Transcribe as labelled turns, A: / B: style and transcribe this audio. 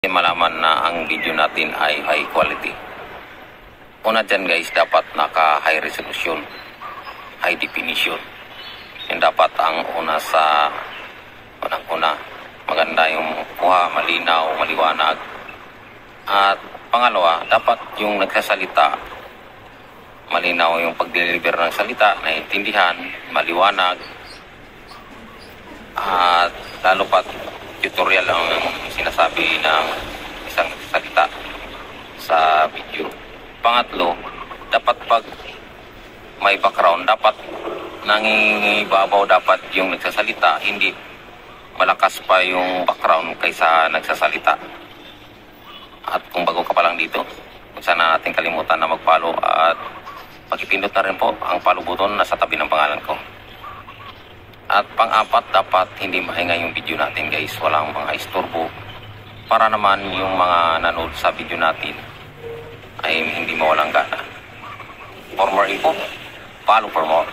A: Malaman na ang video natin ay high quality. Una dyan guys, dapat naka high resolution, high definition. Yan dapat ang una sa unang-una. Maganda yung kuha, malinaw, maliwanag. At pangalawa, dapat yung nagsasalita, malinaw yung pag-deliver ng salita, naiintindihan, maliwanag. At lalo pat tutorial ang sinasabi ng isang salita sa video. Pangatlo, dapat pag may background, dapat nangingibabaw dapat yung nagsasalita, hindi malakas pa yung background kaysa nagsasalita. At kung bago ka pa lang dito, huwag sana natin kalimutan na mag-follow at pag-ipindot na rin po ang follow button na sa tabi ng pangalan ko. At pang-apat, dapat hindi mahinga yung video natin guys, walang mga istorbo, para naman yung mga nanood sa video natin ay hindi mawalang gana. For more info, follow for more.